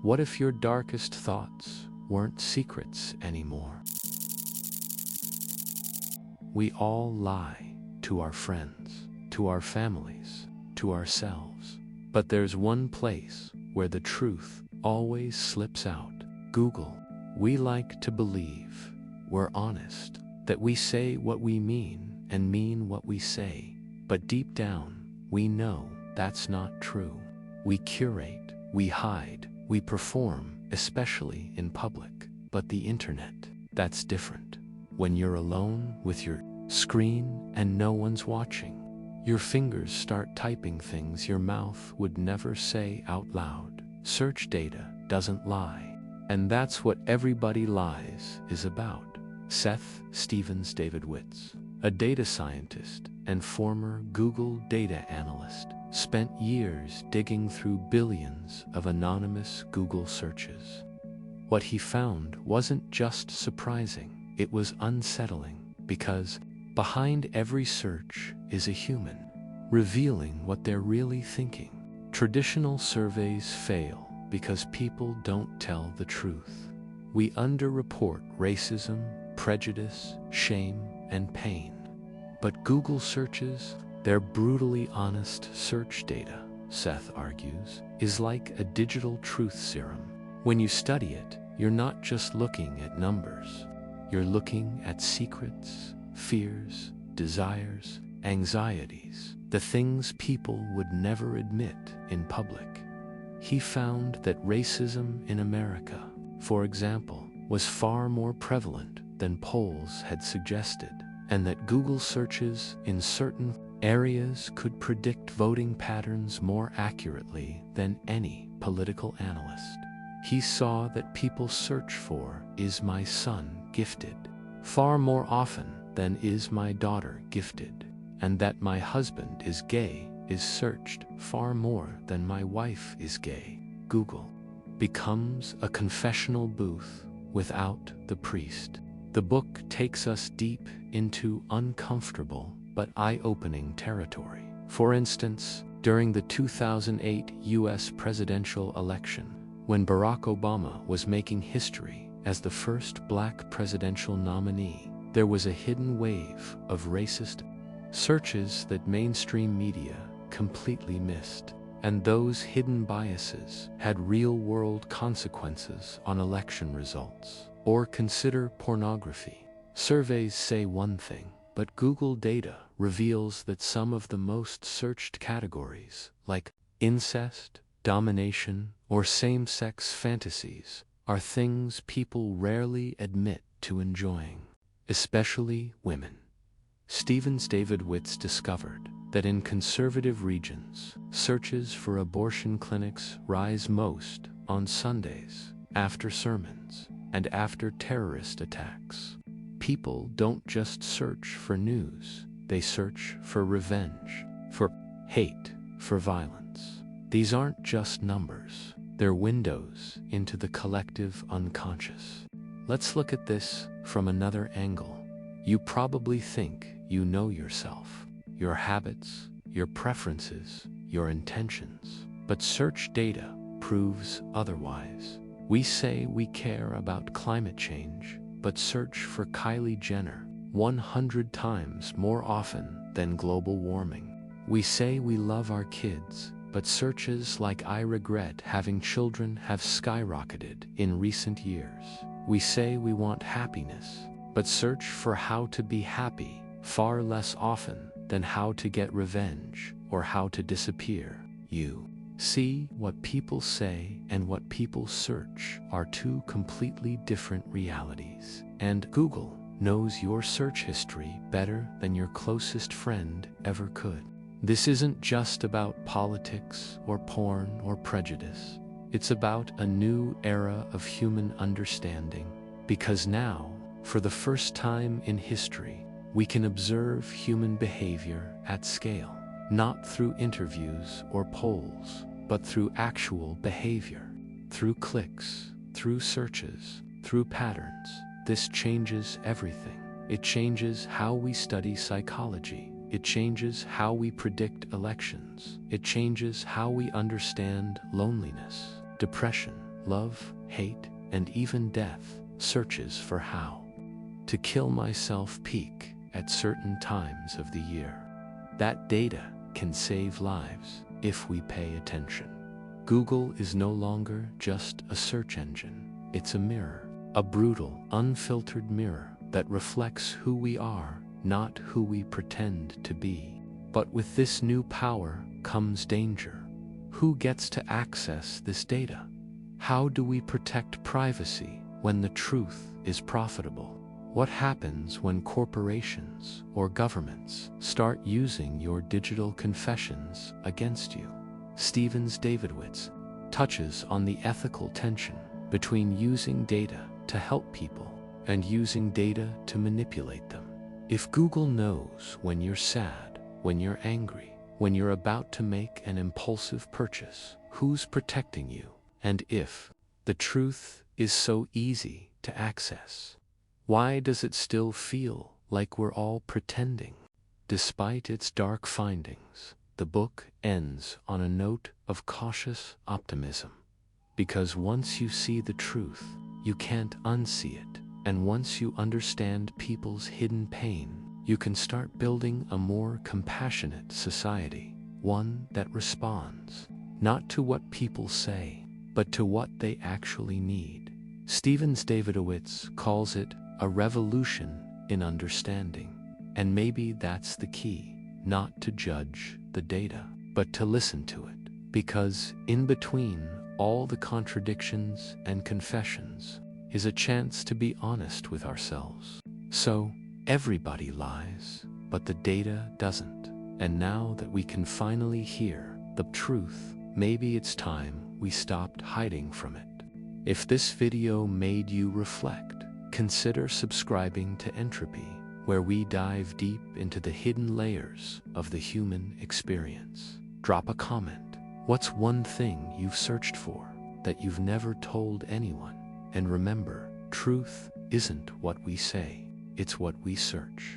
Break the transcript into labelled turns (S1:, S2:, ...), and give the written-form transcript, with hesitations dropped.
S1: What if your darkest thoughts weren't secrets anymore? We all lie to our friends, to our families, to ourselves. But there's one place where the truth always slips out. Google. We like to believe we're honest, that we say what we mean and mean what we say. But deep down, we know that's not true. We curate, we hide, we perform, especially in public. But the internet, that's different. When you're alone with your screen and no one's watching, your fingers start typing things your mouth would never say out loud. Search data doesn't lie. And that's what Everybody Lies is about. Seth Stephens-David-Witz, a data scientist and former Google data analyst, spent years digging through billions of anonymous Google searches. What he found wasn't just surprising, it was unsettling, because behind every search is a human, revealing what they're really thinking. Traditional surveys fail because people don't tell the truth. We underreport racism, prejudice, shame, and pain. But Google searches, their brutally honest search data, Seth argues, is like a digital truth serum. When you study it, you're not just looking at numbers. You're looking at secrets, fears, desires, anxieties, the things people would never admit in public. He found that racism in America, for example, was far more prevalent than polls had suggested, and that Google searches in certain areas could predict voting patterns more accurately than any political analyst. He saw that people search for "Is my son gifted?" far more often than "Is my daughter gifted?" and that "My husband is gay" is searched far more than "My wife is gay." Google becomes a confessional booth without the priest. The book takes us deep into uncomfortable but eye-opening territory. For instance, during the 2008 US presidential election, when Barack Obama was making history as the first black presidential nominee, there was a hidden wave of racist searches that mainstream media completely missed. And those hidden biases had real-world consequences on election results. Or consider pornography. Surveys say one thing, but Google data reveals that some of the most searched categories, like incest, domination, or same-sex fantasies, are things people rarely admit to enjoying, especially women. Stephens-David-Witz discovered that in conservative regions, searches for abortion clinics rise most on Sundays, after sermons, and after terrorist attacks. People don't just search for news, they search for revenge, for hate, for violence. These aren't just numbers, they're windows into the collective unconscious. Let's look at this from another angle. You probably think you know yourself, your habits, your preferences, your intentions. But search data proves otherwise. We say we care about climate change, but search for Kylie Jenner 100 times more often than global warming. We say we love our kids, but searches like "I regret having children" have skyrocketed in recent years. We say we want happiness, but search for how to be happy far less often than how to get revenge or how to disappear. You see, what people say and what people search are two completely different realities. And Google knows your search history better than your closest friend ever could. This isn't just about politics or porn or prejudice. It's about a new era of human understanding. Because now, for the first time in history, we can observe human behavior at scale, not through interviews or polls, but through actual behavior, through clicks, through searches, through patterns. This changes everything. It changes how we study psychology. It changes how we predict elections. It changes how we understand loneliness, depression, love, hate, and even death searches for how to kill myself peak at certain times of the year. That data can save lives if we pay attention. Google is no longer just a search engine. It's a mirror, a brutal, unfiltered mirror that reflects who we are, not who we pretend to be. But with this new power comes danger. Who gets to access this data? How do we protect privacy when the truth is profitable? What happens when corporations or governments start using your digital confessions against you? Steven Davidowitz touches on the ethical tension between using data to help people and using data to manipulate them. If Google knows when you're sad, when you're angry, when you're about to make an impulsive purchase, who's protecting you? And if the truth is so easy to access, why does it still feel like we're all pretending? Despite its dark findings, the book ends on a note of cautious optimism. Because once you see the truth, you can't unsee it. And once you understand people's hidden pain, you can start building a more compassionate society, one that responds not to what people say, but to what they actually need. Steven Davidowitz calls it a revolution in understanding. And maybe that's the key, not to judge the data, but to listen to it. Because in between all the contradictions and confessions is a chance to be honest with ourselves. So, everybody lies, but the data doesn't. And now that we can finally hear the truth, maybe it's time we stopped hiding from it. If this video made you reflect, consider subscribing to Entropy, where we dive deep into the hidden layers of the human experience. Drop a comment. What's one thing you've searched for that you've never told anyone? And remember, truth isn't what we say, it's what we search.